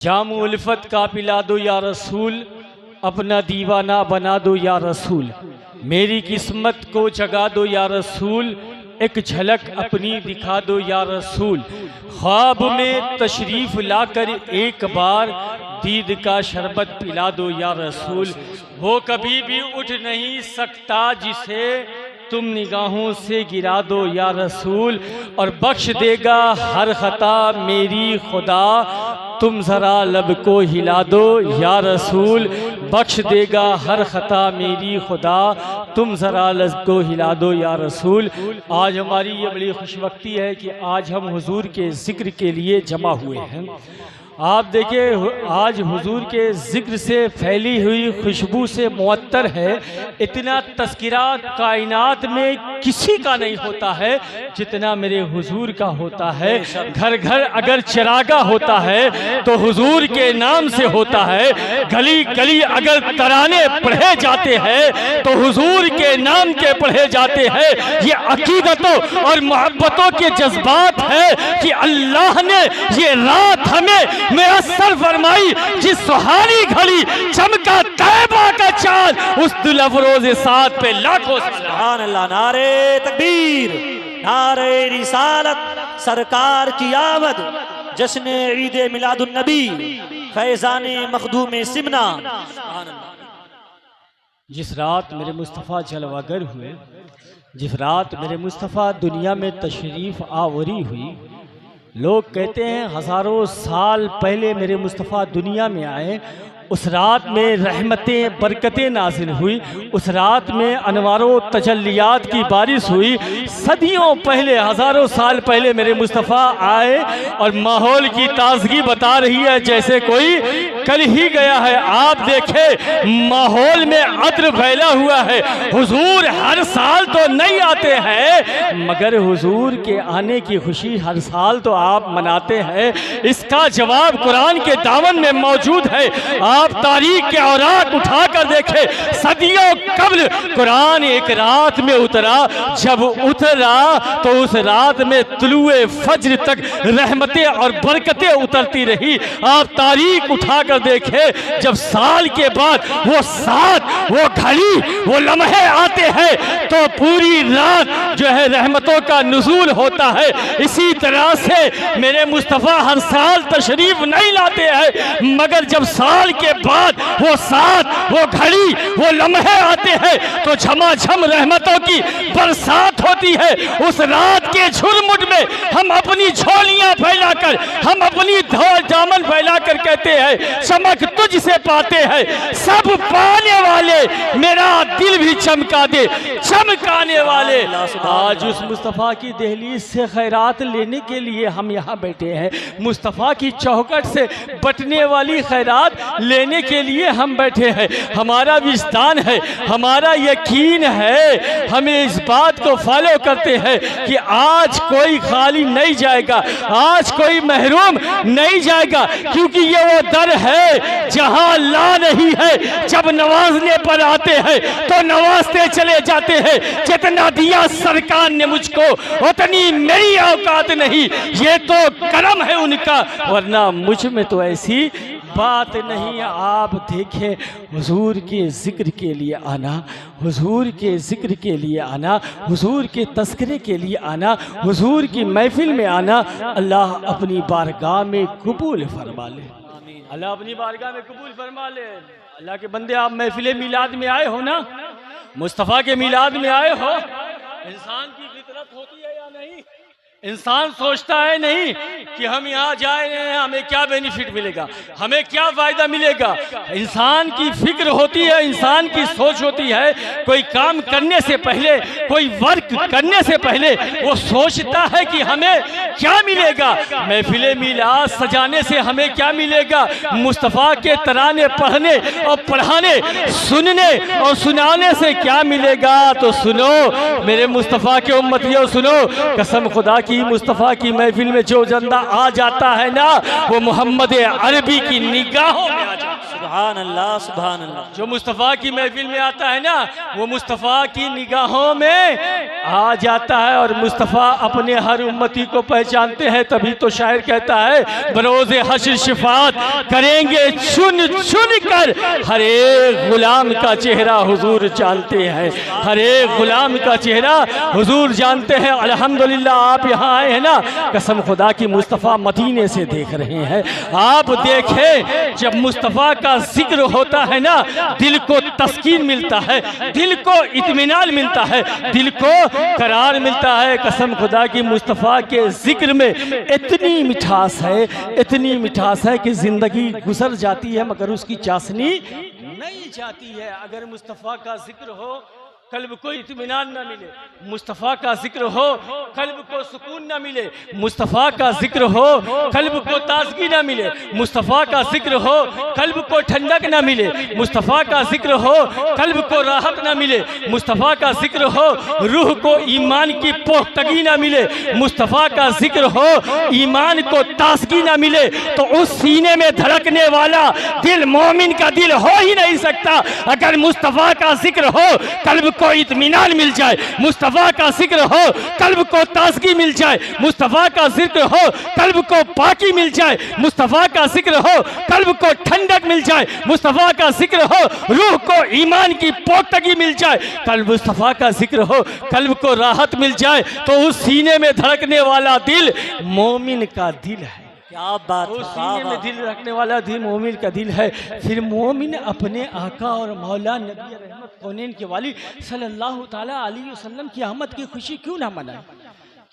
जाम उल्फत का पिला दो या रसूल, अपना दीवाना बना दो या रसूल, मेरी किस्मत को जगा दो या रसूल, एक झलक अपनी दिखा दो या रसूल। ख्वाब में तशरीफ़ लाकर एक बार दीद का शरबत पिला दो या रसूल। वो कभी भी उठ नहीं सकता जिसे तुम निगाहों से गिरा दो या रसूल, और बख्श देगा हर खता मेरी खुदा, तुम ज़रा लब को हिला दो या रसूल। बख्श देगा हर खता मेरी खुदा, तुम ज़रा लब को हिला दो या रसूल। आज हमारी ये बड़ी खुशबख्ती है कि आज हम हुजूर के ज़िक्र के लिए जमा हुए हैं। आप देखिए आज हुजूर के ज़िक्र से फैली हुई खुशबू से मुअत्तर है। इतना तज़किरा कायनात में किसी का नहीं होता है जितना मेरे हुजूर का होता है। घर घर अगर चिरागा होता है तो हुजूर के नाम से होता है। गली गली अगर तराने पढ़े जाते हैं तो हुजूर के नाम के पढ़े जाते हैं। ये अकीदतों और मोहब्बतों के जज्बात है कि अल्लाह ने ये रात हमें मुयस्सर फरमाई, जिस सुहानी घड़ी चमका तैबा का चांद, उस दुल अफरोज़ साथ पे लाखों सुभान अल्लाह। नारे तकबीर, नारे रिसालत, सरकार की आमद, जश्न ईद मिलादुन नबी, फैज़ाने मखदूम सिमना। जिस रात मेरे मुस्तफ़ा जलवागर हुए, जिस रात मेरे मुस्तफ़ा दुनिया में तशरीफ़ आवरी हुई, लोग कहते हैं हज़ारों साल पहले मेरे मुस्तफ़ा दुनिया में आए। उस रात में रहमतें बरकतें नाज़िल हुई, उस रात में अनवारों तजल्लियात की बारिश हुई। सदियों पहले, हज़ारों साल पहले मेरे मुस्तफ़ा आए और माहौल की ताज़गी बता रही है जैसे कोई कल ही गया है। आप देखें माहौल में अद्र फैला हुआ है। हुजूर हर साल तो नहीं आते हैं, मगर हुजूर के आने की खुशी हर साल तो आप मनाते हैं। इसका जवाब कुरान के दामन में मौजूद है। आप तारीख के औराक उठा कर देखे, सदियों कब्ल कुरान एक रात में उतरा। जब उतरा तो उस रात में तुलुए फज्र तक रहमतें और बरकतें उतरती रही। आप तारीख उठा कर देखे, जब साल के बाद वो साथ, वो घड़ी, वो लम्हे आते हैं तो पूरी रात जो है रहमतों का नुज़ूल होता है। इसी तरह से मेरे मुस्तफ़ा हर साल तशरीफ नहीं लाते हैं, मगर जब साल के बाद वो साथ, वो घड़ी, वो लम्हे आते हैं तो झमाझम रहमतों की बरसात होती है। उस रात के झुरमुट में हम अपनी झोलियां फैलाकर, हम अपनी दामन फैलाकर कहते हैं चमक तुझसे पाते हैं। सब पाने वाले मेरा दिल भी चमका दे, चमकाने वाले। आज उस मुस्तफ़ा की दहलीज से खैरात लेने के लिए हम यहाँ बैठे हैं। मुस्तफ़ा की चौखट से बटने वाली खैरात लेने के लिए हम बैठे हैं। हमारा विजदान है, हमारा यकीन है, हमें इस बात को फॉलो करते हैं कि आज कोई खाली नहीं जाएगा, आज कोई महरूम नहीं जाएगा, क्योंकि ये वो दर है जहां अल्लाह नहीं है। जब नवाजने पर आते हैं तो नवाजते चले जाते हैं। जितना दिया सरकार ने मुझको उतनी मेरी औकात नहीं, ये तो करम है उनका, वरना मुझ में तो ऐसी बात नहीं। आप देखें हुजूर के ज़िक्र के लिए आना, हुजूर के ज़िक्र के लिए आना, हुजूर के तज़किरे के लिए आना, हुजूर की महफिल में आना, अल्लाह अपनी बारगाह में कबूल फरमा ले। अल्लाह अपनी बारगाह में कबूल फरमा ले। अल्लाह के बंदे, आप महफिल मिलाद में आए हो ना, मुस्तफ़ा के मिलाद में आए हो। इंसान की फितरत होती है या नहीं? इंसान सोचता है नहीं कि हम यहाँ जाए हमें क्या बेनिफिट मिलेगा, हमें क्या फ़ायदा मिलेगा। इंसान की फिक्र होती है, इंसान की सोच होती है। कोई काम करने से पहले, कोई वर्क करने से पहले वो सोचता है कि हमें क्या मिलेगा। महफिल मिलाद सजाने से हमें क्या मिलेगा, मुस्तफ़ा के तराने पढ़ने और पढ़ाने, सुनने और सुनाने से क्या मिलेगा। तो सुनो मेरे मुस्तफ़ा के उम्मतियों, सुनो, कसम खुदा की मुस्तफ़ा की महफिल में जो बंदा आ जाता है ना, वो मोहम्मद अरबी की निगाहों में आ जाता है। सुभान अल्लाह सुभान अल्लाह। जो मुस्तफ़ा की महफिल में आता है ना, वो मुस्तफ़ा की निगाहों में आ जाता है और मुस्तफ़ा अपने हर उम्मती को पहचानते हैं। तभी तो शायर कहता है बरोज़े हश्र शिफात करेंगे चुन चुन कर, हर एक गुलाम का चेहरा हुजूर जानते हैं, हर एक गुलाम का चेहरा हुजूर जानते हैं। अल्हम्दुलिल्लाह आप यहाँ आए हैं ना, कसम खुदा की मुस्तफ़ा मदीने से देख रहे हैं। आप देखें जब मुस्तफ़ा का जिक्र होता है ना, दिल को तस्कीन मिलता है, दिल को इत्मीनान मिलता है, दिल को करार मिलता है। कसम खुदा की मुस्तफ़ा के जिक्र में इतनी मिठास है, इतनी मिठास है कि ज़िंदगी गुजर जाती है मगर उसकी चाशनी नहीं जाती है। अगर मुस्तफ़ा का जिक्र हो कल्ब को इत्मीनान न मिले, मुस्तफ़ा का जिक्र हो कल्ब को सुकून न मिले, मुस्तफ़ा का जिक्र हो कल्ब को ताजगी न मिले, मुस्तफ़ा का जिक्र हो कल्ब को ठंडक न मिले, मुस्तफ़ा का जिक्र हो कल्ब को राहत न मिले, मुस्तफ़ा का जिक्र हो रूह को ईमान की पोख्तगी न मिले, मुस्तफ़ा का जिक्र हो ईमान को ताजगी न मिले, तो उस सीने में धड़कने वाला दिल मोमिन का दिल हो ही नहीं सकता। अगर मुस्तफ़ा का जिक्र हो कल्ब को इत्मीनान मिल जाए, मुस्तफ़ा का जिक्र हो कल्ब को ताजगी मिल जाए, मुस्तफ़ा का जिक्र हो कल्ब को पाकी मिल जाए, मुस्तफ़ा का जिक्र हो कल्ब को ठंडक मिल जाए, मुस्तफ़ा का जिक्र हो रूह को ईमान की पोख्तगी मिल जाए, कल मुस्तफ़ा का जिक्र हो कल्ब को राहत मिल जाए, तो उस सीने में धड़कने वाला दिल मोमिन का दिल है। क्या बात है, सीने में दिल रखने वाला दिल मोमिन का दिल है। फिर मोमिन अपने आका और मौला नबी रहमत कौनैन के वाली सल्लल्लाहु ताला अलैहि वसल्लम की आमद की खुशी क्यों ना मनाए,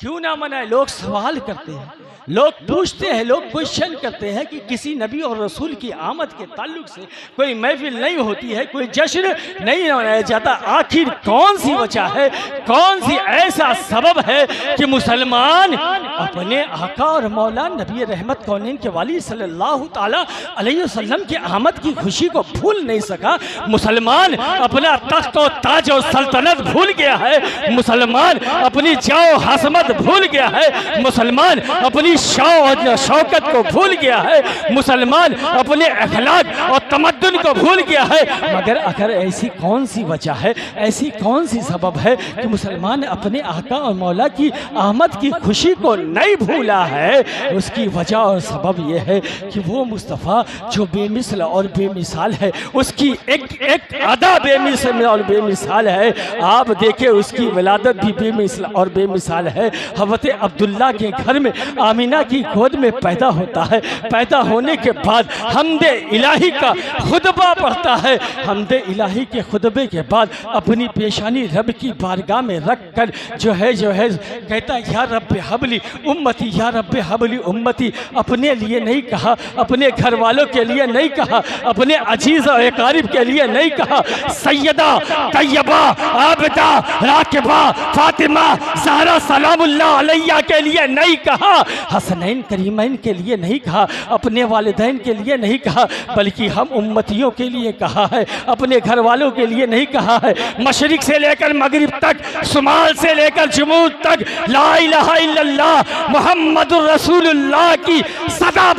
क्यों ना मनाए। लोग सवाल करते हैं, लोग पूछते हैं, लोग क्वेश्चन करते हैं कि किसी नबी और रसूल की आमद के ताल्लुक से कोई महफिल नहीं होती है, कोई जश्न नहीं मनाया जाता। आखिर कौन सी वजह है, कौन सी ऐसा सबब है कि मुसलमान अपने आका और मौला नबी रहमत कौनैन के वाली सल्लल्लाहु ताला अलैहि वसल्लम की आमद की खुशी को भूल नहीं सका। मुसलमान अपना तख्त और ताज और सल्तनत भूल गया है, मुसलमान अपनी जाओ हसमत भूल गया है, मुसलमान अपनी शान और शौकत को भूल गया है, मुसलमान अपने अखलाक और तमद्दुन को भूल गया है। मगर अगर ऐसी कौन सी वजह है, ऐसी कौन सी सबब है कि मुसलमान अपने आका और मौला की आमद की खुशी को नहीं भूला है, उसकी वजह और सबब यह है कि वो मुस्तफ़ा जो बेमिसल और बेमिसाल है, उसकी एक एक अदा बेमिसल और बेमिसाल है। आप देखिए उसकी विलादत भी बेमिसल और बेमिसाल है। हज़रत अब्दुल्ला के घर में आमिना की गोद में पैदा होता है, पैदा होने के बाद हम्दे इलाही का खुतबा पढ़ता है, हम्दे इलाही के खुतबे के बाद अपनी पेशानी रब की बारगाह में रख कर जो है कहता है या रब हबली उम्मती, या रब हबली उम्मती। अपने लिए नहीं कहा, अपने घर वालों के लिए नहीं कहा, अपने अजीज़ और अकारिब के लिए नहीं कहा, सैयदा तैयबा आबिदा राकिबा फातिमा ज़हरा सलामुल्लाह अलैहा के लिए नहीं कहा, हसनैन करीमैन के लिए नहीं कहा, अपने वालिदैन के लिए नहीं कहा, बल्कि हम उम्मतियों के लिए कहा है, अपने घर वालों के लिए नहीं कहा है। मशरिक से लेकर मगरिब तक, शुमाल से लेकर जुनूब तक ला इलाहा इल्लल्लाह मुहम्मदुर रसूलुल्लाह की सदा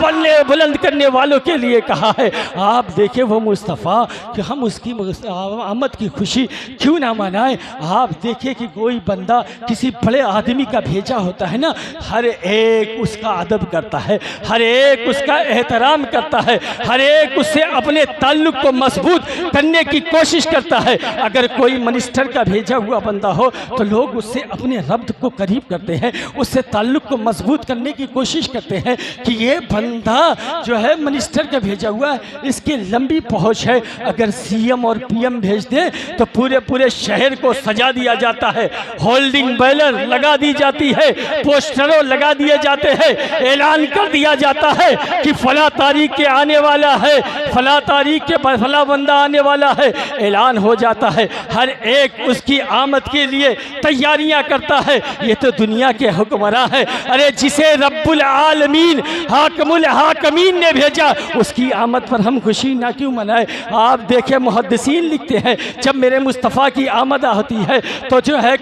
बुलंद करने वालों के लिए कहा है। आप देखें वो मुस्तफ़ा कि हम उसकी आमद की खुशी क्यों ना मनाएं। आप देखें कि कोई बंदा किसी बड़े आदमी का भेजा होता है ना, हर एक उसका अदब करता है, हर एक उसका एहतराम करता है, हर एक उससे अपने ताल्लुक को मजबूत करने की कोशिश करता है। अगर कोई मिनिस्टर का भेजा हुआ बंदा हो तो लोग उससे अपने रब्त को करीब करते हैं, उससे ताल्लुक को मजबूत करने की कोशिश करते हैं कि ये बंदा जो है मिनिस्टर का भेजा हुआ है, इसकी लंबी पहुँच है। अगर सीएम और पीएम भेज दे तो पूरे पूरे शहर को सजा दिया जाता है, होल्डिंग बैनर लगा दी जाती है, पोस्टरों लगा दिए जाते हैं, ऐलान कर दिया जाता है कि फला तारीख के आने वाला है, फला तारीख के फला बंदा आने वाला है, ऐलान हो जाता है। हर एक उसकी आमद के लिए तैयारियां करता है। ये तो दुनिया के हुक्मरां है। अरे जिसे रब्बुल आलमीन हाकिमुल हाकिमीन ने भेजा उसकी आमद पर हम खुशी ना क्यों मनाए। आप देखें मुहद्दिसीन लिखते हैं जब मेरे मुस्तफ़ा की आमद होती है तो जो है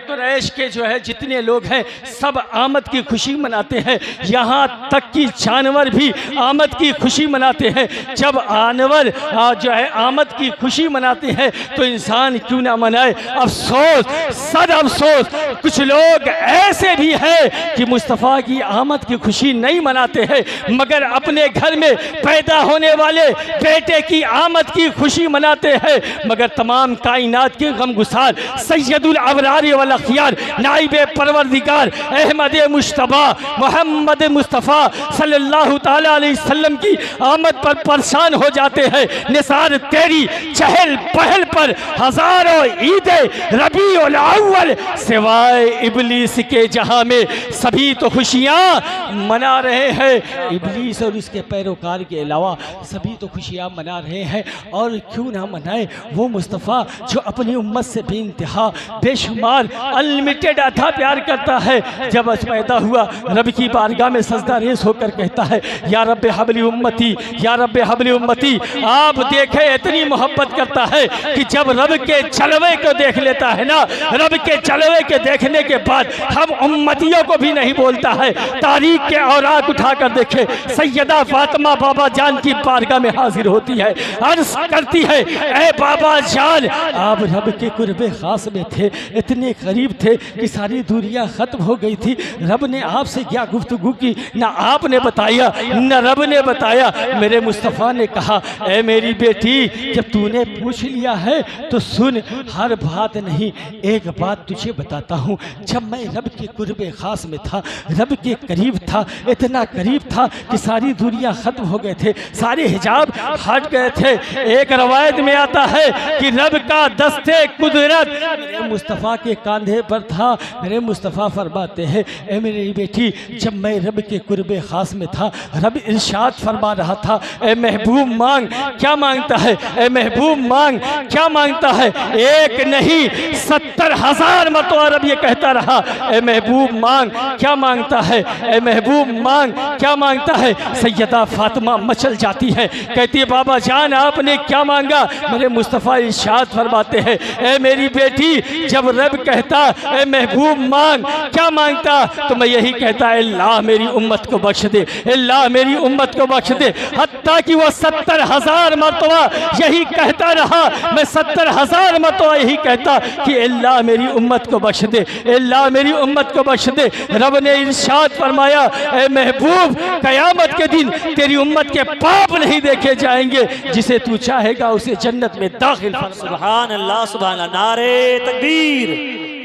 कुरैश कुरैश के जो है जितने लोग हैं सब आमद की खुशी मनाते हैं, यहाँ तक कि जानवर भी आमद की खुशी मनाते हैं। जब जानवर जो है आमद की खुशी मनाते हैं तो इंसान क्यों ना मनाए। अफसोस, सद अफसोस, कुछ लोग ऐसे भी हैं कि मुस्तफ़ा की आमद की खुशी नहीं मनाते हैं मगर अपने घर में पैदा होने वाले बेटे की आमद की खुशी मनाते हैं। मगर तमाम कायनात के गमगुसार सैयदुल अबरार वल अखियार नाइब परवरदिगार अहमद मुश्तबा मोहम्मद मुस्तफ़ा सल्लल्लाहु ताला अलैहि वसल्लम की आमद पर परेशान हो जाते हैं। निसार तेरी चहल पहल पर हजारों ईदें रबीउल अव्वल सिवाय इबलीस के जहां में सभी तो खुशियां मना रहे हैं। इबलीस और इसके पैरोकार के अलावा सभी तो खुशियां मना रहे हैं। और क्यों ना मनाए वो मुस्तफ़ा जो अपनी उम्मत से बेइंतहा बेशुमार अनलिमिटेड अथा प्यार करता है। जब पैदा हुआ रब की बारगाह में सजदा रेस होकर कहता है या रब्बे हबली उम्मती, या रब्बे हबली उम्मती। आप देखे इतनी मोहब्बत करता है कि जब रब के जलवे को देख लेता है ना, रब के जलवे के देखने के बाद हम उम्मतियों को भी नहीं बोलता है। तारीख के औराक उठाकर देखे, सैयदा फातिमा बाबा जान की बारगाह में हाजिर होती है, अर्ज करती है ए बाबा जान आप रब के कुर्बे खास में थे, इतने करीब थे कि सारी दूरियां खत्म हो गई थी। रब ने आपसे क्या गुफ्तगू की, ना आपने बताया न रब ने बताया। मेरे मुस्तफ़ा ने कहा ए मेरी बेटी जब तूने पूछ लिया है तो सुन, हर बात नहीं एक बात तुझे बताता हूँ। जब मैं रब के कुर्बे खास में था, रब के करीब था, इतना करीब था कि सारी दूरियां खत्म हो गए थे, सारे हिजाब हट गए थे। एक रवायत में आता है कि रब का दस्ते कुदरत मेरे मुस्तफ़ा के कंधे पर था। मेरे मुस्तफ़ा फरमाते हैं ए मेरी बेटी जब मैं रब के कुर्बे खास में था, रब इरशाद फरमा रहा था ए महबूब मांग, क्या मांगता है ए महबूब मांग, क्या मांगता है। एक नहीं 70,000 मरतबा रब ये कहता रहा ए महबूब मांग, क्या मांगता है ए महबूब मांग, क्या मांगता है। सैयदा फातिमा मचल जाती है, कहती है बाबा जान आपने क्या मांगा। मेरे मुस्तफ़ा इरशाद फरमाते हैं ए मेरी बेटी जब रब कहता ए महबूब मांग, क्या मांगता, तो मैं यही कहता अल्लाह मेरी उम्मत को बख्श दे, अल्लाह मेरी उम्मत को बख्श दे। हत्ता कि वो 70,000 मरतबा यही कहता रहा, मैं 70,000 मरतबा यही कहता कि अल्लाह मेरी उम्मत को बख्श दे, अल्लाह मेरी उम्मत को बख्श दे। रब ने इरशाद फरमाया ए महबूब क़यामत के दिन तेरी उम्मत के पाप नहीं देखे जाएंगे, जिसे तू चाहेगा उसे जन्नत में दाखिल फरमा। सुभान अल्लाह, सुभान अल्लाह। नारे तकबीर,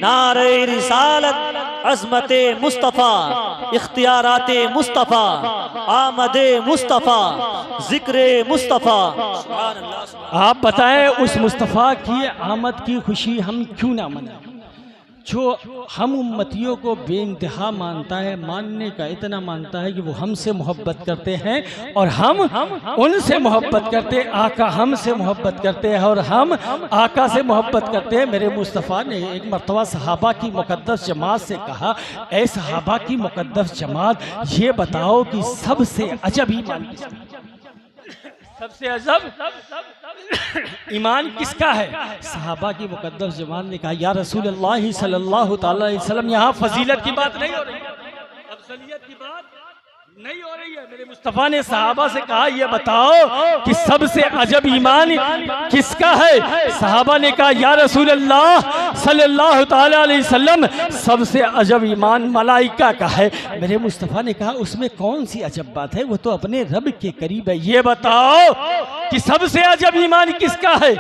नारे रिसालत, अज़मते मुस्तफ़ा, इख्तियाराते मुस्तफ़ा, आमदे मुस्तफ़ा, ज़िक्रे मुस्तफ़ा। सुभान अल्लाह। आप बताएं उस मुस्तफ़ा की आमद की खुशी हम क्यों ना मनाएं जो हम उम्मतियों को बेइंतहा मानता है, मानने का इतना मानता है कि वो हमसे मोहब्बत करते हैं और हम उनसे मोहब्बत करते हैं। आका हमसे मोहब्बत करते हैं और हम आका से मोहब्बत करते हैं। मेरे मुस्तफ़ा ने एक मरतबा सहाबा की मुक़द्दस जमात से कहा ए सहाबा की मुक़द्दस जमात ये बताओ कि सबसे अजब ईमान किसका, सबसे अजब ईमान किसका है। सहाबा की मुक़द्दस जमात ने कहा या रसूलल्लाह सल्लल्लाहु ताला अलैहि वसल्लम, यहाँ फजीलत की बात नहीं हो रही है, अफज़लियत की बात नहीं हो रही है। मेरे मुस्तफ़ा ने सहाबा से कहा ये बताओ कि सबसे अजब ईमान किसका है। सहाबा ने कहा या रसूल अल्लाह सल्लल्लाहु ताला अलैहि वसल्लम, सबसे अजब ईमान मलाइका का है। मेरे मुस्तफ़ा ने कहा उसमें कौन सी अजब बात है, वो तो अपने रब के करीब है। ये बताओ कि सबसे अजब ईमान किसका है।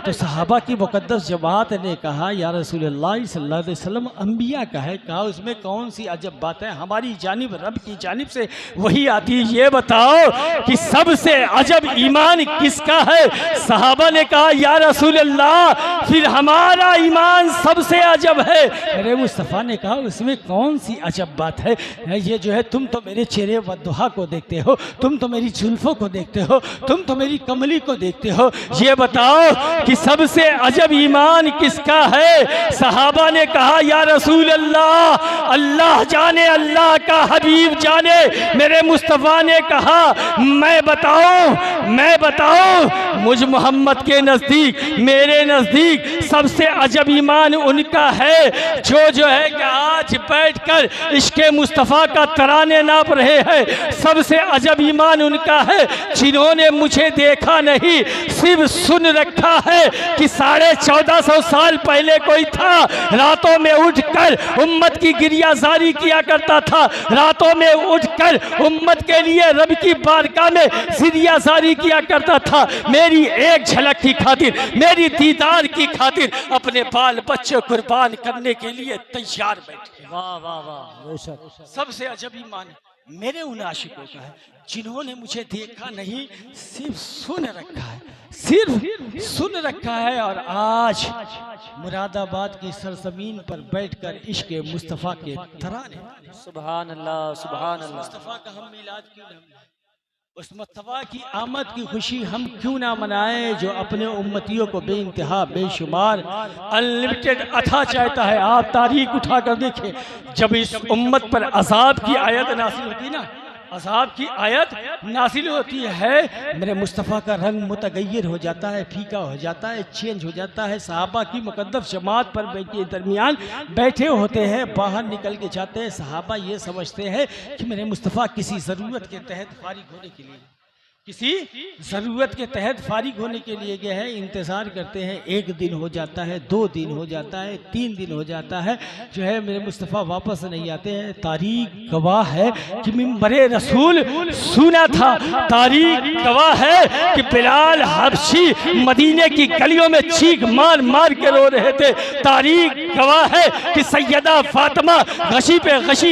तो सहाबा की मुक़द्दस जमात ने कहा या रसूल अल्लाह सल्लल्लाहु अलैहि वसल्लम अंबिया का है। कहा उसमें कौन सी अजब बात है, हमारी जानिब रब की जानिब से वही आती है। ये बताओ कि सबसे अजब ईमान किसका है। सहाबा ने कहा या रसूल अल्लाह फिर हमारा ईमान सबसे अजब है। मेरे मुस्तफ़ा ने कहा उसमें कौन सी अजब बात है। ये जो है तुम तो मेरे चेहरे वद्दुहा को देखते हो, तुम तो मेरी जुल्फ़ों को देखते हो, तुम तो मेरी कमली को देखते हो। ये बताओ कि सबसे अजब ईमान किसका है। सहाबा ने कहा या रसूल अल्लाह अल्लाह जाने, अल्लाह का हबीब जाने। मेरे मुस्तफ़ा ने कहा मैं बताऊं मुझ मोहम्मद के नज़दीक, मेरे नज़दीक सबसे अजब ईमान उनका है जो है कि आज बैठकर इश्क़े मुस्तफ़ा का तराने नाप रहे हैं। सबसे अजब ईमान उनका है जिन्होंने मुझे देखा नहीं, सिर्फ सुन रखा है कि 1450 साल पहले कोई था, रातों में उठकर उम्मत की गिरियाजारी किया करता था, रातों में उठकर उम्मत के लिए रब की बारगाह में गिरियाजारी किया करता था। मेरी एक झलक की खातिर, मेरी दीदार की खातिर अपने बाल बच्चे कुर्बान करने के लिए तैयार बैठे। वाह वाह वाह। सबसे अजब ईमान मेरे उन आशिकों का है जिन्होंने मुझे देखा नहीं, सिर्फ सुन रखा है, सिर्फ सुन रखा है। और आज मुरादाबाद की सरजमीन पर बैठकर इश्क़े मुस्तफ़ा के तराने। सुभान अल्लाह, सुभान अल्लाह। मुस्तफ़ा का हम मिलाद क्यों ना, उस मुस्तफ़ा की आमद की खुशी हम क्यों ना मनाएं जो अपने उम्मतियों को बेइंतहा बेशुमार अनलिमिटेड अथा चाहता है। आप तारीख उठा कर देखें, जब इस उम्मत पर अज़ाब की आयत नासिल होती ना, अज़ाब की आयत नासिल होती है, मेरे मुस्तफ़ा का रंग मुतगय्यर हो जाता है, फीका हो जाता है, चेंज हो जाता है। सहाबा की मुक़द्दस जमात पर के दरमियान बैठे होते हैं, बाहर निकल के जाते हैं। सहाबा ये समझते हैं कि मेरे मुस्तफ़ा किसी ज़रूरत के तहत फारिग होने के लिए, किसी ज़रूरत के तहत फारिग होने के लिए गए हैं, इंतज़ार करते हैं। 1 दिन हो जाता है, 2 दिन हो जाता है, 3 दिन हो जाता है, जो है मेरे मुस्तफ़ा वापस नहीं आते हैं। तारीख गवाह है कि मिंबरे रसूल सुना था, तारीख गवाह है कि बिलाल हबशी मदीने की गलियों में चीख मार मार के रो रहे थे, तारीख गवाह है कि सैयदा फातिमा गशी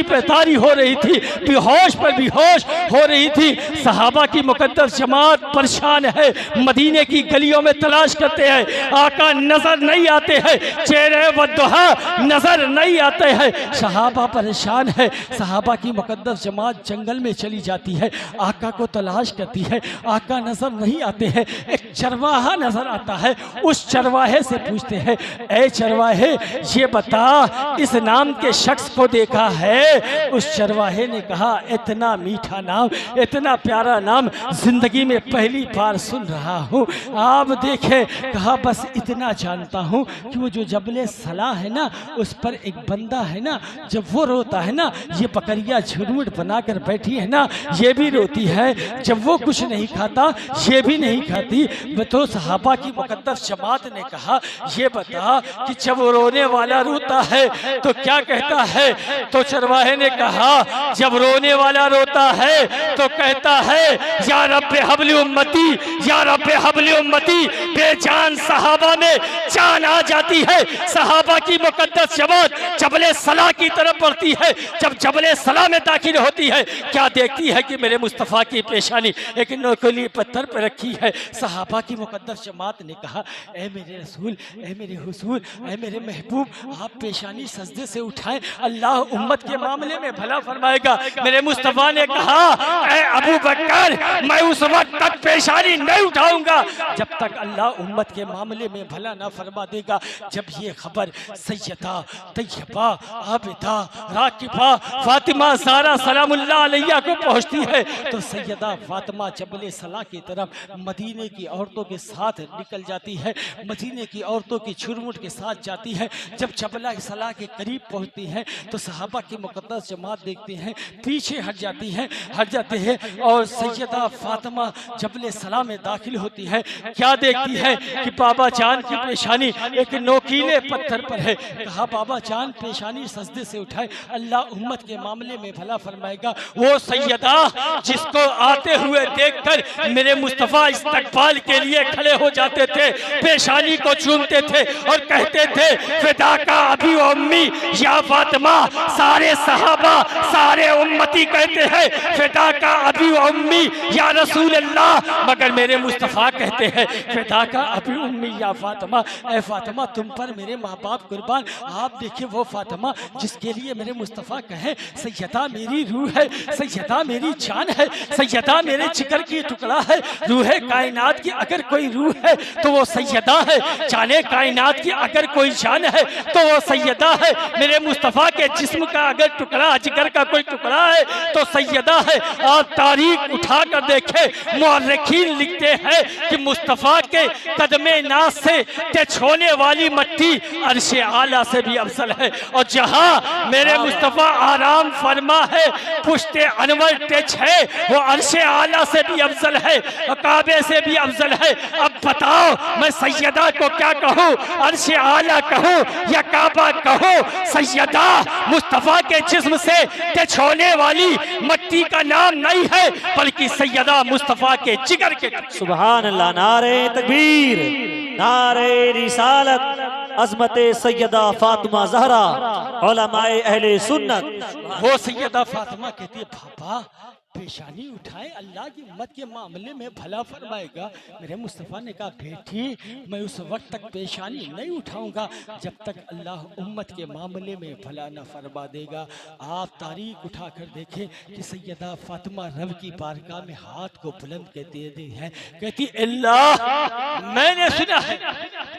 पे तारी हो रही थी, बेहोश पर बेहोश हो रही थी। सहाबा की मुक़द्दस जमात परेशान है, मदीने की गलियों में तलाश करते हैं, आका नजर नहीं आते हैं, चेहरे वद्दुहा नजर नहीं आते हैं। सहाबा परेशान है, सहाबा की मुक़द्दस जमात जंगल में चली जाती है, आका को तलाश करती है, आका नजर नहीं आते हैं। एक चरवाहा नजर आता है, उस चरवाहे से पूछते हैं, ऐ चरवाहे ये बता इस नाम के शख्स को देखा है? उस चरवाहे ने कहा, इतना मीठा नाम, इतना प्यारा नाम जिंदगी में पहली बार सुन रहा हूँ। आप देखें, कहा बस इतना जानता हूँ कि वो जो जबले सला है ना, उस पर एक बंदा है ना, जब वो रोता है ना, ये बकरियाँ झुरमुट बनाकर बैठी है ना, ये भी रोती है, जब वो कुछ नहीं खाता ये भी नहीं खाती। तो सहाबा की मुक़द्दस जमात ने कहा, ये बता कि जब रोने वाला रोता है तो क्या कहता है? तो चरवाहे ने कहा, जब रोने वाला रोता है तो कहता है, या रब्बे हबली उम्मती, या रब्बे हबली उम्मती। बेजान सहाबा में जान आ जाती है। सहाबा की मुक़द्दस जमात जबले सला की तरफ बढ़ती है, जब जबले सला में दाखिल होती है, क्या देखती है कि मेरे मुस्तफ़ा की पेशानी एक नोकीली पत्थर पर रखी है। सहाबा की मुक़द्दस जमात ने कहा, ऐ मेरे रसूल, ऐ मेरे हुसूल, ऐ मेरे महबूब, आप पेशानी सजदे से उठाएं, अल्लाह उम्मत के मामले में भला फरमाएगा। मेरे मुस्तफ़ा ने कहा, ऐ अबू बकर, मैं उस वक्त तक पेशानी नहीं उठाऊंगा जब तक अल्लाह उम्मत के मामले में भला ना फरमा देगा। जब ये खबर सैयदा तैयबा आबिदा राकिबा फातिमा ज़हरा सलामुल्लाह अलैहा को पहुंचती है, तो सैयदा फातिमा जबले सला की तरफ मदीने की औरतों के साथ निकल जाती है, मदीने की औरतों की छुरमुट के साथ जाती है। जब जबला सला के करीब पहुंचती है तो सहाबा की मुक़द्दस जमात देखते हैं, पीछे हट जाते हैं और सैयदा फातिमा जबले सला में दाखिल होती है। क्या देखती है कि बाबा जान की पेशानी एक नोकीले पत्थर पर है। कहा, बाबा जान पेशानी सजदे से उठाए, अल्लाह उम्मत के मामले में भला फरमाएगा। वो सैयदा जिसको आते हुए देखकर मेरे मुस्तफ़ा इस्तकबाल के लिए खड़े हो जाते थे, पेशानी को चूमते थे और कहते थे, फिदा का अभी अम्मी या फातिमा। सारे सहाबा सारे उम्मती कहते हैं, फिदा का अभी अम्मी या रसूल अल्लाह, मगर मेरे मुस्तफ़ा कहते हैं, फिदा का अभी उम्मी या फातिमा, ऐ फातिमा तुम पर मेरे माँ बाप कुर्बान। आप देखिए वो फातिमा जिसके लिए मेरे मुस्तफ़ा कहे सैयदा मेरी रूह है, सैयदा मेरी जान है, सैयदा मेरे जिगर की टुकड़ा है। रूह कायनात की अगर कोई रूह है तो वो सैयदा है, जाने कायनात की अगर कोई जान है तो वो सैयदा है। मेरे मुस्तफ़ा के जिस्म का अगर टुकड़ा जिगर का कोई टुकड़ा है तो सैयदा है। और तारीख उठा कर देखे मुअर्रिखीन लिखते हैं कि मुस्तफ़ा के कदमे नाज से टच होने वाली मट्टी अर्शे आला से भी अफजल है। और जहां मेरे मुस्तफ़ा आराम फरमा है पुश्ते अनवर टच है वो अर्शे आला से भी अफजल है, काबे से भी अफजल है। अब बताओ मैं सैयदा को क्या कहूँ, अर्शे आला कहूँ या काबा कहूँ? सैयदा मुस्तफ़ा के जिस्म से टच होने वाली मट्टी का नाम नहीं है बल्कि सैयदा मुस्तफ़ा के जिगर के। सुभान अल्लाह, नारे तकबीर, नारे रिसालत, अज़मते सैयदा फातिमा ज़हरा, उलमाए अहले सुन्नत। वो सैयदा फातिमा कहती है पापा पेशानी उठाए अल्लाह की उम्मत के मामले में भला फरमाएगा। मेरे मुस्तफ़ा ने कहा बेटी मैं उस वक्त तक पेशानी नहीं उठाऊंगा जब तक अल्लाह उम्मत के मामले में भला न फरमा देगा। आप तारीख उठा कर देखें कि सैयदा फातिमा रब की बारगाह में हाथ को बुलंद कर दे दी है, कहती अल्लाह मैंने सुना है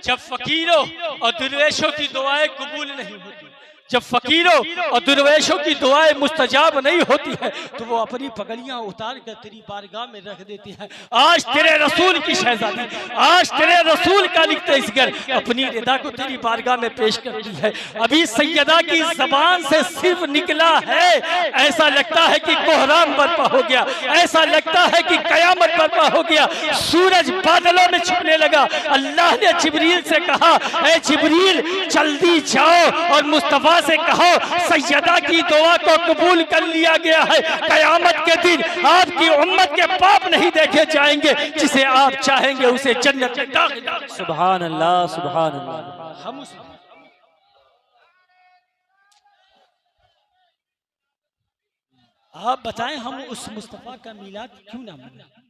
जब फकीरों और दुर्वेशों की दुआएं कबूल नहीं होती, जब फकीरों और दुर्वेशों की दुआएं मुस्तजाब नहीं होती है तो वो अपनी पगड़ियां उतार कर तेरी बारगाह में रख देती है। आज तेरे रसूल की शहजादी, आज तेरे रसूल का लिखते इसगर अपनी रिदा को तेरी बारगाह में पेश करती है। अभी सैयदा की जबान से सिर्फ निकला है, ऐसा लगता है कि कोहराम बर्पा हो गया, ऐसा लगता है कि कयामत बर्पा हो गया। सूरज बादलों में छिपने लगा। अल्लाह ने जिब्रील से कहा ऐ जिब्रील जल्दी जाओ और मुस्तफा से कहो सैयदा की दुआ को कबूल कर लिया गया है। कयामत के दिन आपकी उम्मत के पाप नहीं देखे जाएंगे, जिसे आप चाहेंगे उसे जन्नत में दाखिल। सुभान अल्लाह, सुभान अल्लाह। हम आप बताएं हम उस मुस्तफा का मिलाद क्यों ना मनाएं?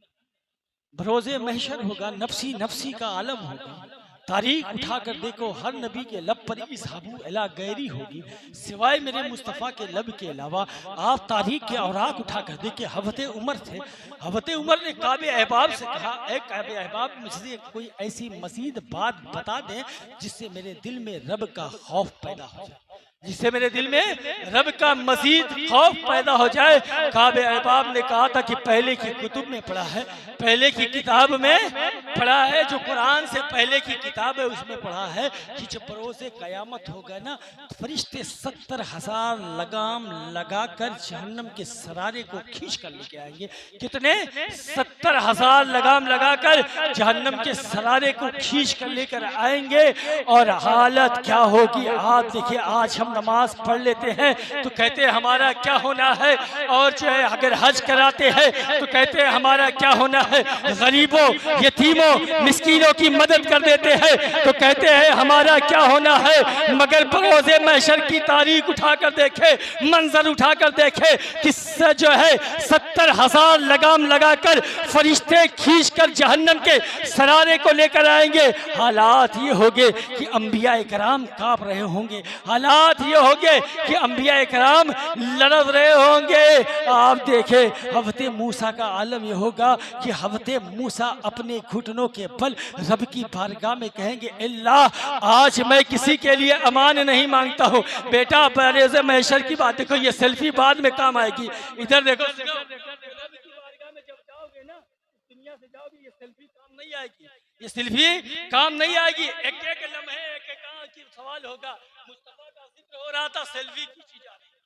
बरोज़े महशर होगा, नफसी नफसी का आलम होगा। तारीख उठाकर देखो हर नबी के लब पर इज़हाबु इला गैरी होगी सिवाय मेरे मुस्तफ़ा के लब के अलावा। आप तारीख के औराक उठाकर देखिए हज़रत उमर थे, हज़रत उमर ने काबे अहबाब से कहा ऐ काबे अहबाब मुझसे कोई ऐसी मज़ीद बात बता दें जिससे मेरे दिल में रब का खौफ पैदा हो जाए, जिससे मेरे दिल में रब का मजीद खौफ पैदा हो जाए। काबे अहबाब ने कहा था कि पहले की कुतुब में पढ़ा है, पहले की किताब में पढ़ा है, जो कुरान से पहले की किताब है उसमें पढ़ा है कि जब बरोज़े क़यामत होगा ना फरिश्ते 70,000 लगाम लगाकर जहन्नम के सरारे को खींच कर लेके आएंगे। कितने? 70,000 लगाम लगाकर जहन्नम के सरारे को खींच कर लेकर आएंगे। और हालत क्या होगी आप देखिए। आज हम नमाज पढ़ लेते हैं तो कहते हैं हमारा क्या होना है, और जो है अगर हज कराते हैं तो कहते हैं हमारा क्या होना है, गरीबों यतीमों मिस्कीनों की मदद कर देते हैं तो कहते हैं हमारा क्या होना है। मगर बरोज़े महशर की तारीख उठाकर देखे, मंजर उठाकर देखे कि जो है 70,000 लगाम लगाकर फरिश्ते खींचकर जहन्नम के सरारे को लेकर आएंगे। हालात ये होंगे कि अंबिया इकराम कांप रहे होंगे, हालात ये होंगे कि अंबिया इकराम लड़ब रहे होंगे। आप देखें हज़रत मूसा का आलम ये होगा कि हज़रत मूसा अपने घुटनों के बल रब की बारगाह में कहेंगे अल्लाह आज मैं किसी के लिए अमान नहीं मांगता हूँ। बेटा बरोज़े महशर की बात देखो, ये सेल्फी बाद में काम आएगी। इधर देखो बारगाह में जब जाओगे ना दुनिया से जाओगे ये सेल्फी काम नहीं आएगी, ये सेल्फी काम नहीं आएगी। एक एक लम्हे एक एक सवाल होगा। मुस्तफा का जिक्र हो रहा था, सेल्फी खींची जा रही है।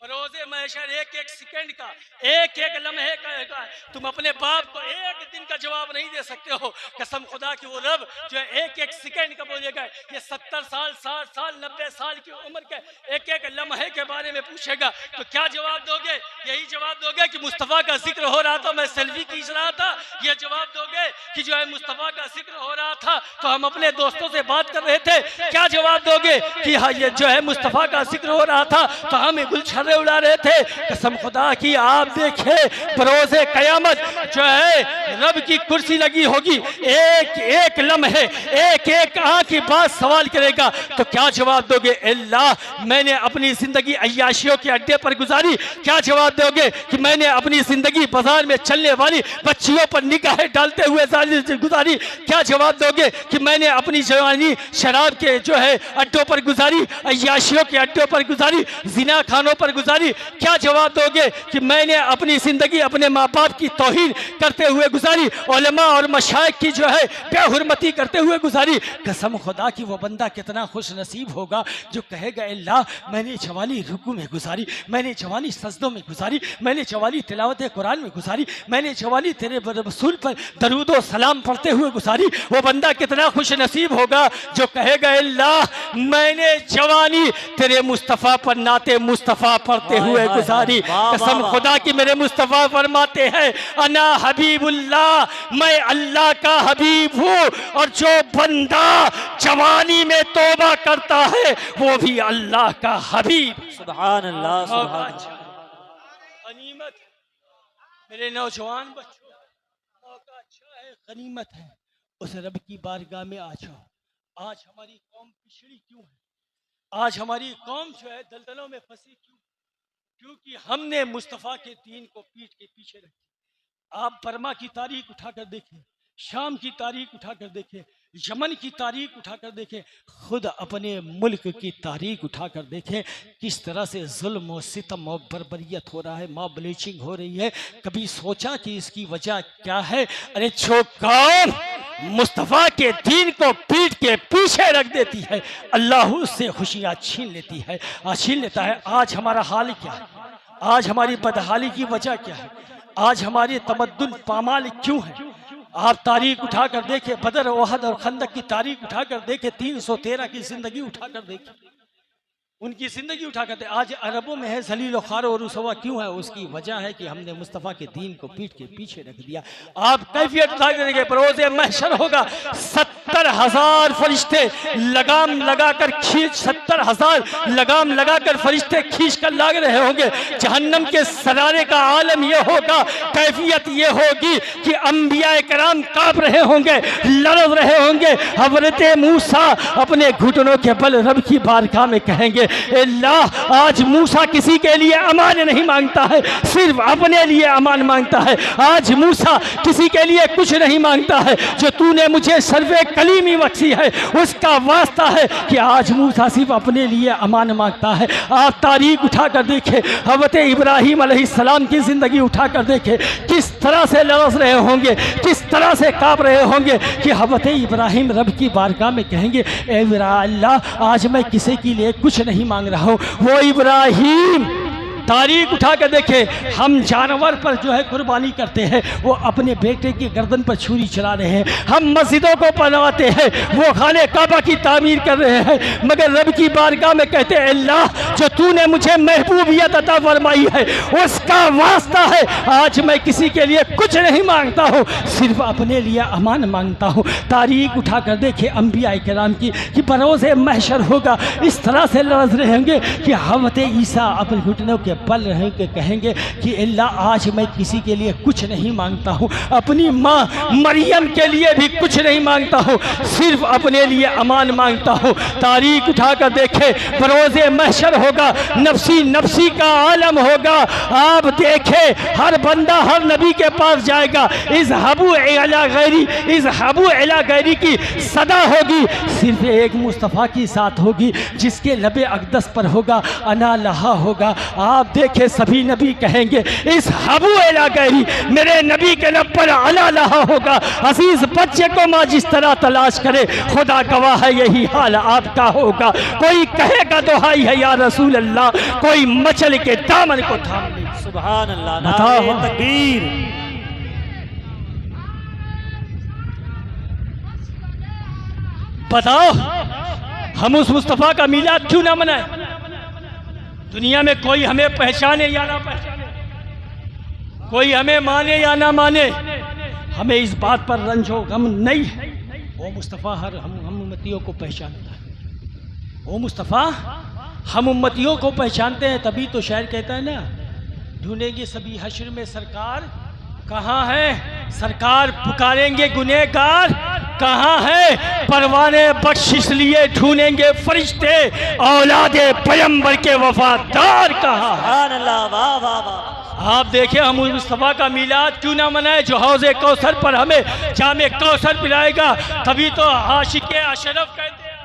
बरोज़े महशर एक एक सेकंड का एक एक लम्हे का तुम अपने बाप को एक दिन का जवाब नहीं दे सकते हो। कसम खुदा की वो रब जो एक एक सेकंड का बोलेगा, ये 70 साल 60 साल 90 साल की उम्र के एक एक लम्हे के बारे में पूछेगा तो क्या जवाब दोगे? यही जवाब दोगे कि मुस्तफ़ा का जिक्र हो रहा था मैं सेल्फी खींच रहा था। ये जवाब दोगे कि जो है मुस्तफ़ा का जिक्र हो रहा था तो हम अपने दोस्तों से बात कर रहे थे। क्या जवाब दोगे कि हाँ ये जो है मुस्तफ़ा का जिक्र हो रहा था तो हम गुलशन छर्रे उड़ा रहे थे। कसम खुदा की आप देखे बरोज़े क़यामत जो है रब की कुर्सी लगी होगी, एक एक लम्हे एक एक आँख की बात सवाल करेगा तो क्या जवाब दोगे? अल्लाह मैंने अपनी ज़िंदगी अय्याशियों के अड्डे पर गुजारी। क्या जवाब दोगे कि मैंने अपनी ज़िंदगी बाजार में चलने वाली बच्चियों पर निगाहें डालते हुए गुजारी? क्या जवाब दोगे कि मैंने अपनी जवानी शराब के जो है अड्डों पर गुजारी, अय्याशियों के अड्डों पर गुजारी, जिना खानों पर गुजारी? क्या जवाब दोगे कि मैंने अपनी ज़िंदगी अपने माँ बाप की तौहीन करते हुए गुजारी, उलमा और मशाइख की जो है बेहुरमती करते हुए गुजारी? कसम खुदा की वो बंदा कितना खुश नसीब होगा जो कहेगा अल्लाह मैंने जवानी रुकू में गुजारी, मैंने जवानी सजदों में गुजारी, मैंने जवानी तिलावत कुरान में गुजारी, मैंने जवानी तेरे रसूल पर दरूद व सलाम पढ़ते हुए गुजारी। वो बंदा कितना खुश नसीब होगा जो कहेगा अल्लाह मैंने जवानी तेरे मुस्तफ़ा पर नाते मुस्तफ़ा पढ़ते हुए गुजारी। कसम खुदा की मेरे मुस्तफ़ा फरमाते हैं अना हबीबुल्लाह, मैं अल्लाह का हबीब हूँ, और जो बंदा जवानी में तौबा करता है वो भी अल्लाह का हबीब। सुभान अल्लाह, सुभान अल्लाह। गनीमत मेरे नौजवान बच्चों, मौका अच्छा है, गनीमत है, उस रब की बारगाह में आ जाओ। आज हमारी कौम पिछड़ी क्यों है? आज हमारी कौम जो है दलदलों में फंसी क्यों? क्योंकि हमने मुस्तफ़ा के दीन को पीठ के पीछे रखा। आप बर्मा की तारीख उठाकर देखें, शाम की तारीख उठाकर देखें, यमन की तारीख उठाकर देखें, खुद अपने मुल्क की तारीख उठाकर देखें किस तरह से जुल्म और सितम और बर्बरियत हो रहा है, मॉब लिंचिंग हो रही है। कभी सोचा कि इसकी वजह क्या है? अरे जो कौम मुस्तफ़ा के दीन को पीठ के पीछे रख देती है अल्लाह उससे खुशियाँ छीन लेती है, छीन लेता है। आज हमारा हाल क्या है? आज हमारी बदहाली की वजह क्या है? आज हमारी तमद्दुन पामाल क्यों है? आप तारीख उठाकर देखें, बदर ओहद और खंदक की तारीख उठाकर देखें, 313 की जिंदगी उठाकर देखें, उनकी ज़िंदगी उठा करते। आज अरबों में है जलील ख़ार और रुसवा क्यों है? उसकी वजह है कि हमने मुस्तफ़ा के दीन को पीठ के पीछे रख दिया। आप कैफियत उठा करेंगे, बरोज़े महशर होगा 70,000 फरिश्ते लगाम लगाकर खींच 70,000 लगाम लगाकर फरिश्ते खींच कर लाग रहे होंगे। जहन्नम के सरारे का आलम यह होगा, कैफियत ये होगी कि अंबिया कराम काँप रहे होंगे, लड़ज रहे होंगे। हज़रत मूसा अपने घुटनों के बल रब की बारगाह में कहेंगे अल्लाह आज मूसा किसी के लिए अमान नहीं मांगता है, सिर्फ अपने लिए अमान मांगता है। आज मूसा किसी के लिए कुछ नहीं मांगता है, जो तूने मुझे सर्वे कलीमी बख्शी है उसका वास्ता है कि आज मूसा सिर्फ अपने लिए अमान मांगता है। आप तारीख उठाकर देखें, हज़रत इब्राहीम अलैहिस्सलाम की ज़िंदगी उठाकर देखें, किस तरह से लड़स रहे होंगे, किस तरह से काँप रहे होंगे कि हज़रत इब्राहीम रब की बारगाह में कहेंगे ए मेरा अल्लाह आज मैं किसी के लिए कुछ नहीं मांग रहा हूं। वो इब्राहीम तारीख उठा कर देखें, हम जानवर पर जो है कुर्बानी करते हैं, वो अपने बेटे की गर्दन पर छुरी चला रहे हैं। हम मस्जिदों को बनवाते हैं, वो खाने काबा की तामीर कर रहे हैं, मगर रब की बारगाह में कहते हैं अल्लाह जो तूने मुझे महबूबियत अता फरमाई है उसका वास्ता है आज मैं किसी के लिए कुछ नहीं मांगता हूँ, सिर्फ अपने लिए अमान मांगता हूँ। तारीख उठा कर देखे अंबिया किराम की कि बरोज़े महशर होगा, इस तरह से लड़ज रहेंगे कि हज़रत ईसा अपने घुटनों के पल रहे के कहेंगे कि अल्लाह आज मैं किसी के लिए कुछ नहीं मांगता हूँ, अपनी माँ मरियम के लिए भी कुछ नहीं मांगता हूँ, सिर्फ अपने लिए अमान मांगता हूँ। तारीख उठाकर देखे बरोज़े महशर होगा, नफसी नफसी का आलम होगा। आप देखे हर बंदा हर नबी के पास जाएगा, इज़हबू इला गैरी, इज़हबू इला गैरी की सदा होगी, सिर्फ एक मुस्तफ़ा की साथ होगी जिसके लबे अक़दस पर होगा अना लहा होगा। आप देखे सभी नबी कहेंगे इस हबू इला गैरी, मेरे नबी के लब पर अला लहा होगा। अजीज बच्चे को माँ जिस तरह तलाश करे, खुदा गवाह है यही हाल आपका होगा। कोई कहेगा दुहाई है या रसूल अल्लाह, कोई मचल के दामन को थाम ले। सुभान अल्लाह, नारे तकबीर। बताओ हम उस मुस्तफ़ा का मिलाद क्यों ना मनाए? दुनिया में कोई हमें पहचाने या ना पहचाने, कोई हमें माने या ना माने, हमें इस बात पर रंजो गम नहीं है। वो मुस्तफ़ा हर हम उम्मतियों को पहचानता है, वो मुस्तफ़ा हम उम्मतियों को पहचानते हैं, तभी तो शायर कहता है ना, ढूंढेंगे सभी हश्र में सरकार कहाँ है, सरकार पुकारेंगे गुनहगार कहाँ है, परवाने बख्शिश लिए ढूंढेंगे फरिश्ते, औलादे पैगंबर के वफादार कहाँ है। सुभान अल्लाह, वाह वाह वाह। आप देखिए, हम मुस्तफ़ा का मीलाद क्यों ना मनाए, जो हौज़े कौसर पर हमें जामे कौसर पिलाएगा। तभी तो आशिक़े अशरफ कहते हैं,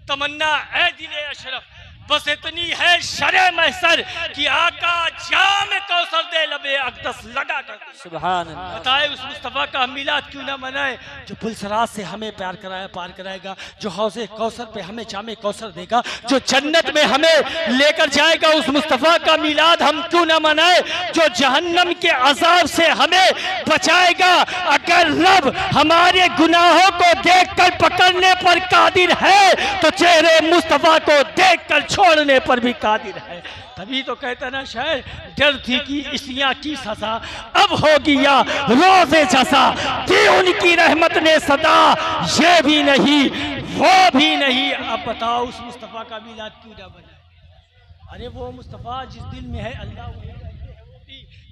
तमन्ना ए दिले अशरफ, बस इतनी है शरे महसर कि आका जाम कौसर दे लबे अक़दस लगा कर। सुभान अल्लाह। बताए उस मुस्तफ़ा का मिलाद क्यों ना मनाए, जो पुलसरात से हमें प्यार कराया पार कराएगा, जो हौज़े कौसर पे हमें जामे कौसर देगा, जो जन्नत में हमें लेकर जाएगा। उस मुस्तफ़ा का मिलाद हम क्यों ना मनाए, जो जहन्नम के अज़ाब से हमें बचाएगा। अगर रब हमारे गुनाहों को देखकर पकड़ने पर कादिर है, तो चेहरे मुस्तफ़ा को देखकर छोड़ने पर भी कादिर है। तभी तो कहता ना शायर, डर थी कि इसलिए की सजा अब होगी या रोज़े जसा, थी उनकी रहमत ने सदा, ये भी नहीं वो भी नहीं। अब बताओ उस मुस्तफ़ा का मिलाद क्यों ना बना। अरे वो मुस्तफ़ा जिस दिल में है अल्लाह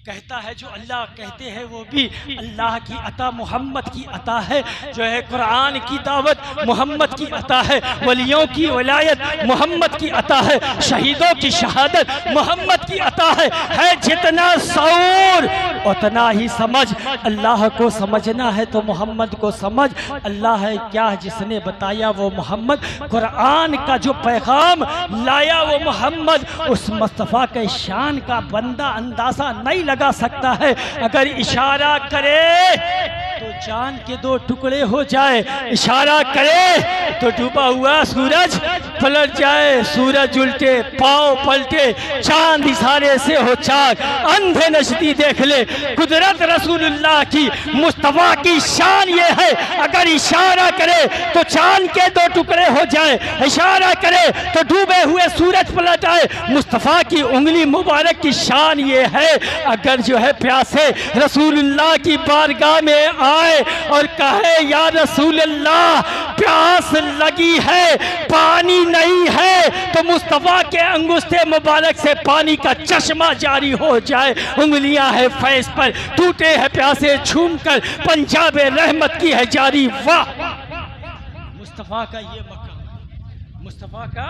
कहता है, जो अल्लाह कहते हैं वो भी अल्लाह की अता, मोहम्मद की अता है। जो है कुरान की दावत मोहम्मद की अता है, वलियों की वलायत मोहम्मद की अता है, शहीदों की शहादत मोहम्मद की अता है जितना शऊर उतना ही समझ। अल्लाह को समझना है तो मोहम्मद को समझ। अल्लाह है क्या जिसने बताया वो मोहम्मद, कुरान का जो पैगाम लाया वो मोहम्मद। उस मुस्तफ़ा के शान का बंदा अंदाज़ा नहीं लगा सकता है। अगर इशारा करे तो चांद के दो टुकड़े हो जाए, इशारा करे तो डूबा हुआ सूरज पलट जाए, सूरज उल्टे पाँव पलटे, चांद इशारे से हो चाक, अंधे नशती देख ले। कुदरत रसूलुल्लाह की, मुस्तफ़ा की शान ये है, अगर इशारा करे तो चांद के दो टुकड़े हो जाए, इशारा करे तो डूबे हुए सूरज पलट आए। मुस्तफ़ा की उंगली मुबारक की शान ये है, अगर जो है प्यासे रसूलुल्लाह की बारगाह में आए और कहे या रसूलुल्लाह प्यास लगी है, पानी नहीं है, तो मुस्तफ़ा के अंगुष्ठे मुबारक से पानी का चश्मा जारी हो जाए। उंगलियां है फैज़ पर, टूटे हैं प्यासे झूमकर, पंजाब रहमत की है जारी। वाह, मुस्तफ़ा का ये मकाम, मुस्तफ़ा का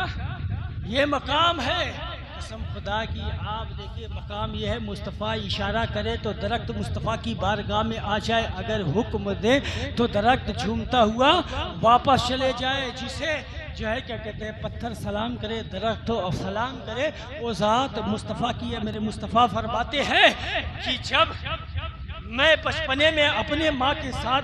ये मकाम है। कसम खुदा की, आप देखिए मकाम ये है, मुस्तफ़ा इशारा करे तो दरख्त मुस्तफ़ा की बारगाह में आ जाए, अगर हुक्म दे तो दरख्त झूमता हुआ वापस चले जाए। जिसे जो है क्या कहते हैं, पत्थर सलाम करे, दरख्त और सलाम करे, वो ज़ात मुस्तफ़ा की है। मेरे मुस्तफ़ा फरमाते हैं कि जब मैं बचपने में अपने माँ के साथ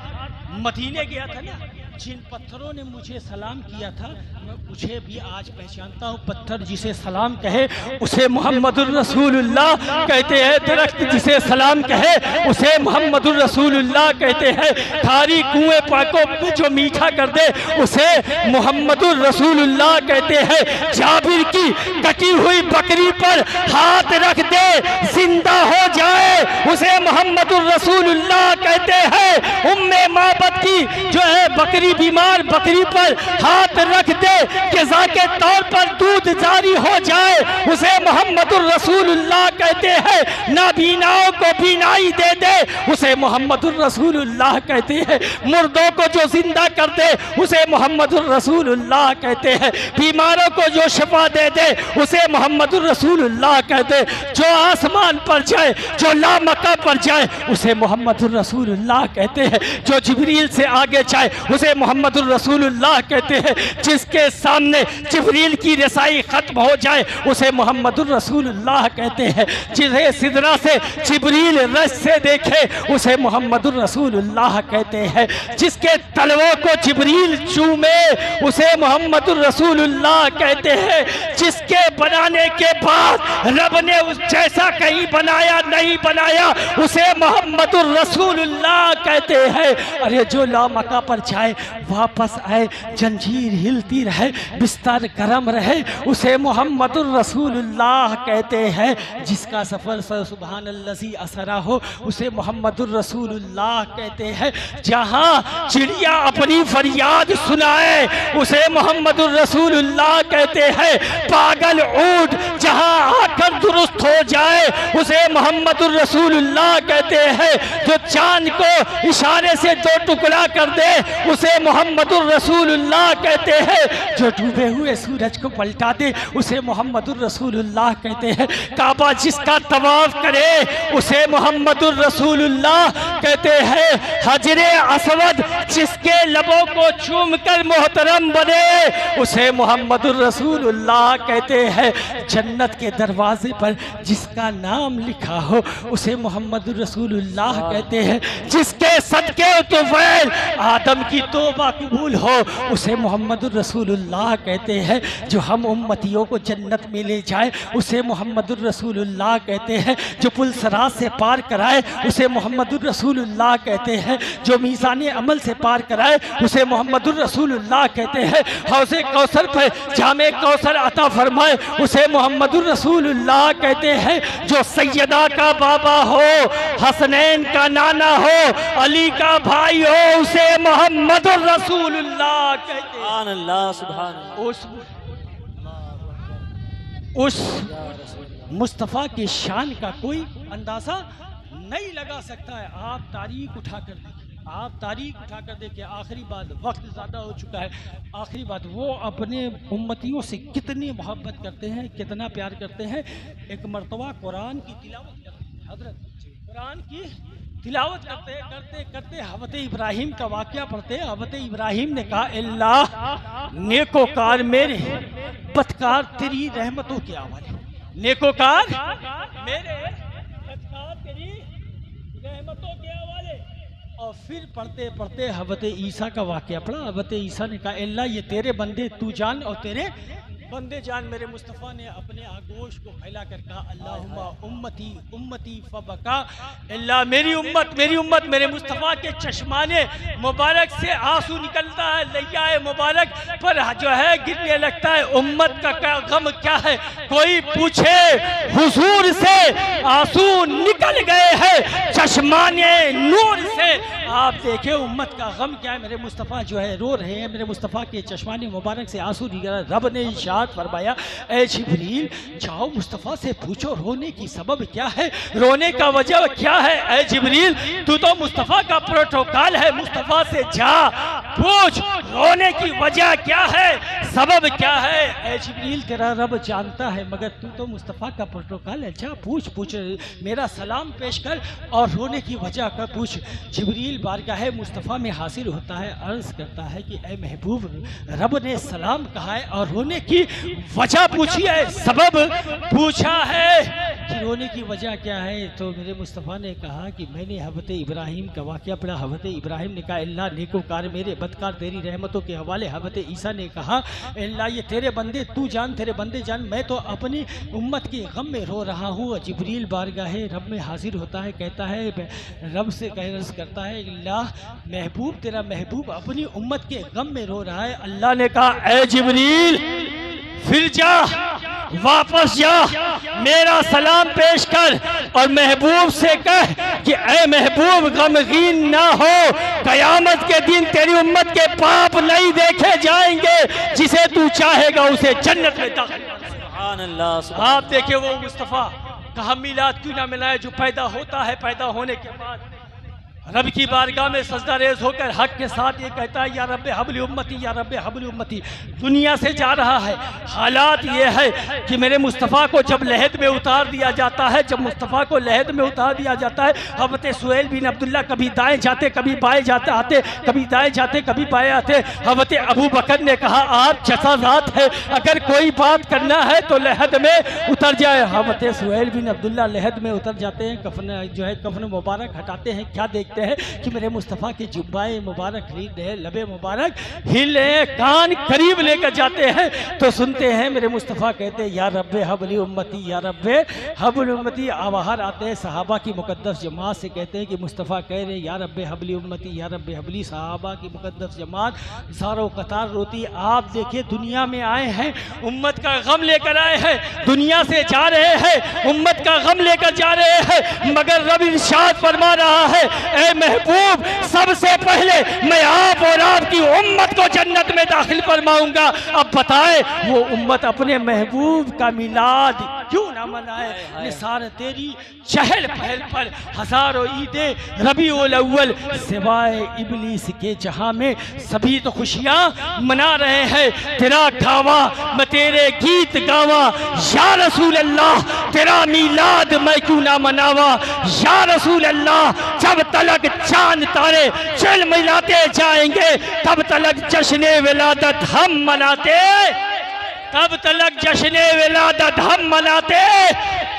मदीने गया था ना, जिन पत्थरों ने मुझे सलाम किया था, मैं मुझे भी आज पहचानता हूँ। पत्थर जिसे सलाम कहे उसे मोहम्मदुर रसूलुल्लाह कहते हैं, दरख्त जिसे सलाम कहे उसे मोहम्मदुर रसूलुल्लाह कहते हैं, खारी कुएं पाको में जो मीठा कर दे उसे मोहम्मदुर रसूलुल्लाह कहते हैं। जाबिर की कटी हुई बकरी पर हाथ रख दे जिंदा हो जाए, उसे मोहम्मदुर रसूलुल्लाह कहते हैं। उम्मे माबद की जो है बकरी, बीमार बकरी पर हाथ रख दे ग़िज़ा के तौर पर दूध जारी हो जाए, उसे मोहम्मदुर रसूलुल्लाह कहते हैं। नाबीनाओं को बीनाई दे दे, उसे मोहम्मदुर रसूलुल्लाह कहते हैं। मुर्दों को जो जिंदा कर दे उसे मोहम्मदुर रसूलुल्लाह कहते हैं। बीमारों को जो शिफा दे दे उसे मोहम्मदुर रसूलुल्लाह कहते हैं। जो आसमान पर जाए, जो लामका पर जाए उसे मोहम्मदुर रसूलुल्लाह कहते हैं। जो जिब्रील से आगे जाए उसे मोहम्मदुर रसूलुल्लाह कहते हैं। जिसके सामने जिब्रील की रसाई खत्म हो जाए उसे मोहम्मदुर रसूलुल्लाह कहते हैं। जिसे सिदरा से जिब्रील रस से देखे उसे मोहम्मदुर रसूलुल्लाह कहते हैं। जिसके तलवों को जिब्रील चूमे उसे मोहम्मदुर रसूलुल्लाह कहते हैं। जिसके बनाने के बाद रब ने उस जैसा कहीं बनाया नहीं बनाया उसे मोहम्मदुर रसूलुल्लाह रसूलुल्लाह कहते हैं अरे जो लामका पर जाए वापस आए, जंजीर हिलती रहे, बिस्तर गरम रहे, उसे मोहम्मदुर रसूलुल्लाह कहते हैं। जिसका सफ़र सुबहानल्लज़ी असरा हो उसे मोहम्मदुर रसूलुल्लाह कहते हैं। जहाँ चिड़िया अपनी फरियाद सुनाए उसे मोहम्मदुर रसूलुल्लाह कहते हैं। पागल ऊँट जहाँ आकर दुरुस्त हो जाए उसे मोहम्मदुर रसूलुल्लाह कहते हैं। जो चांद को इशारे से दो टुकड़ा कर दे उसे मोहम्मदुर रसूलुल्लाह कहते हैं। जो डूबे हुए सूरज को पलटा दे उसे मोहम्मदुर रसूलुल्लाह कहते हैं। काबा जिसका तवाफ करे उसे मोहम्मदुर रसूलुल्लाह कहते हैं। हजरे असवद जिसके लबों को चूमकर मोहतरम बने उसे मोहम्मदुर रसूलुल्लाह कहते हैं। जन्नत के दरवाजे पर जिसका नाम लिखा हो उसे मोहम्मदुर रसूलुल्लाह कहते हैं। जिसके सदके तुफैल आदम की तौबा कबूल हो उसे मोहम्मदुर रसूलुल्लाह कहते हैं। जो हम उम्मतियों को जन्नत में ले जाए उसे मोहम्मदुर रसूलुल्लाह कहते हैं। जो पुल सरात से पार कराए उसे मोहम्मदुर रसूलुल्लाह कहते हैं। जो मीज़ान अमल से पार कराए उसे मोहम्मदुर रसूलुल्लाह कहते हैं। हौज़े कौसर पर जामे कौसर अता फरमाए उसे मोहम्मदुर रसूलुल्लाह कहते हैं। जो सैयदा का बाबा हो, हसनैन का नाना हो, अली का भाई हो उसे मोहम्मदुर रसूलुल्लाह कहते हैं। सुभान अल्लाह, सुभान अल्लाह। उस मुस्तफ़ा की शान का कोई अंदाज़ा नहीं लगा सकता है। आप तारीख उठा कर देखिए, आप तारीख उठा कर देखिए। आखिरी बात, वक्त ज़्यादा हो चुका है। आखिरी बात, वो अपने उम्मतियों से कितनी मोहब्बत करते हैं, कितना प्यार करते हैं। एक मरतबा कुरान की तिलावत करते हैं, हजरत कुरान की तिलावत करते करते हज़रत इब्राहिम का वाक़या पढ़ते। हज़रत इब्राहिम ने कहा अल्लाह नेकोकार मेरे, बदकार तेरी रहमतों के हवाले। नेकोकार मेरे, बदकार तेरी रहमतों के हवाले। और फिर पढ़ते पढ़ते हज़रत ईसा का वाक़या पढ़ा। हज़रत ईसा ने कहा अल्लाह ये तेरे बंदे तू जान और तेरे बंदे जान। मेरे मुस्तफ़ा ने अपने आगोश को फैला कर कहा अल्लाहुम्मा उम्मती उम्मती फबका। अल्लाह मेरी उम्मत मेरी उम्मत। मेरे मुस्तफ़ा के चश्माने मुबारक से आंसू निकलता है, लैया मुबारक पर जो है गिरने लगता है। उम्मत का गम क्या है? कोई पूछे हुजूर से आंसू निकल गए हैं चश्माने नूर से। आप देखिए उम्मत का गम क्या है। मेरे मुस्तफ़ा जो है रो रहे हैं, मेरे मुस्तफ़ा के चश्माने मुबारक से आंसू निकल। रब ने इरशाद फरमाया ऐ जिब्रील जाओ मुस्तफ़ा से पूछो रोने की सबब क्या है, रोने का वजह क्या है। ऐ जिब्रील तू तो मुस्तफ़ा का प्रोटोकॉल है, मुस्तफ़ा से जा पूछ रोने की वजह क्या है, सबब क्या है। ऐ जिब्रील तेरा रब जानता है मगर तू तो मुस्तफ़ा का प्रोटोकॉल है, जा पूछ मेरा सलाम पेश कर और रोने की वजह का पूछ। जिब्रील बारगाह मुस्तफ़ा में हासिल होता है, अर्ज़ करता है कि ऐ महबूब रब ने सलाम कहा है और रोने की वजह पूछी है, सबब पूछा है कि रोने की वजह क्या है। तो मेरे मुस्तफ़ा ने कहा कि मैंने हज़रत इब्राहिम का वाक़या पढ़ा। हज़रत इब्राहिम ने कहा अल्लाह नेकोकार मेरे, बदकार तेरी रहमतों के हवाले। हज़रत ईसा ने कहा अल्लाह ये तेरे बंदे तू जान, तेरे बंदे जान, मैं तो अपनी उम्मत के गम में रो रहा हूँ। जिब्रील बारगाह रब में हाजिर होता है, कहता है रब से अर्ज़ करता है अल्लाह महबूब तेरा महबूब अपनी उम्मत के गम में रो रहा है। अल्लाह ने कहा ऐ जिब्रील फिर जा, वापस जा, मेरा सलाम पेश कर और महबूब से कह कि ऐ महबूब गमगीन ना हो, कयामत के दिन तेरी उम्मत के पाप नहीं देखे जाएंगे, जिसे तू चाहेगा उसे जन्नत में दाखिल। सुभान अल्लाह। आप देखिए वो मुस्तफ़ा कहा मिलाद क्यों ना मिलाए जो पैदा होता है, पैदा होने के बाद रब की बारगाह में सजदा रेज़ होकर हक के साथ ये कहता है या रब्बे हबली उम्मती, या रब्बे हबली उम्मती। दुनिया से जा रहा है। हालात ये है कि मेरे मुस्तफ़ा को जब लहद में उतार दिया जाता है, जब मुस्तफ़ा को लहद में उतार दिया जाता है, हज़रत सुहैल बिन अब्दुल्ला कभी दाएं जाते कभी बाएं जाते आते, कभी दाएं जाते कभी बाएं आते। हज़रत अबू बकर ने कहा आप जैसा ज़ात है, अगर कोई बात करना है तो लहद में उतर जाए। हज़रत सुहैल बिन अब्दुल्ला लहद में उतर जाते हैं, कफन जो है कफन मुबारक हटाते हैं, क्या देखते कहते हैं कि मेरे मुस्तफ़ा के जुब्बाए मुबारक लबे मुबारक हिले कान करीब लेकर जाते हैं तो सुनते हैं मेरे मुस्तफ़ा कहते हैं या रब्बे हबली उम्मती, या रब्बे हबली उम्मती। बाहर आते हैं सहाबा की मुकद्दस जमात से कहते हैं कि मुस्तफ़ा कह रहे या रब्बे हबली उम्मती, या रब्बे हबली। सहाबा की मुकद्दस जमात सारों कतार रोती। आप देखिए दुनिया में आए हैं, उम्मत का गम लेकर आए हैं, दुनिया से जा रहे हैं, उम्मत का गम लेकर जा रहे हैं, मगर रब इरशाद फरमा रहा है ए महबूब सबसे पहले मैं आप और आपकी उम्मत को जन्नत में दाखिल फरमाऊंगा। अब बताए वो उम्मत अपने महबूब का मिलाद क्यों ना मनाए। निसार तेरी चहल पहल पर हजारों ईदें रबीउल अव्वल सिवाय इबलीस के जहां में सभी तो खुशियां मना रहे हैं। तेरा गावा मैं तेरे गीत गावा या रसूल अल्लाह, तेरा मिलाद मैं क्यों ना मनावा या रसूल अल्लाह। जब तलक चांद तारे चल मिलाते जाएंगे तब तलक जश्न विलादत हम मनाते, तब तलक जश्न विलादत हम मनाते,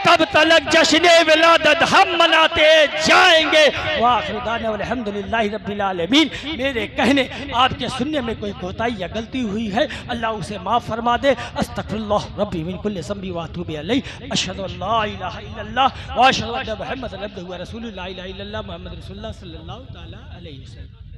तब तलक जश्न विलादत हम मनाते जाएंगे। वाखिर अल्हम्दुलिल्लाहि रब्बिल आलमीन। मेरे कहने आपके सुनने में कोई कोताही या गलती हुई है अल्लाह उसे माफ़ फरमा दे। अस्तगफिरुल्लाह रब्बी मिन कुल्लि ज़ंबि व अतूबु इलैहि। अशहदु अल्ला इलाहा इल्लल्लाह व अशहदु अन्न मुहम्मदन अब्दुहु व रसूलुहु। ला इलाहा इल्लल्लाह मुहम्मद रसूलुल्लाह सल्लल्लाहु तआला अलैहि वसल्लम।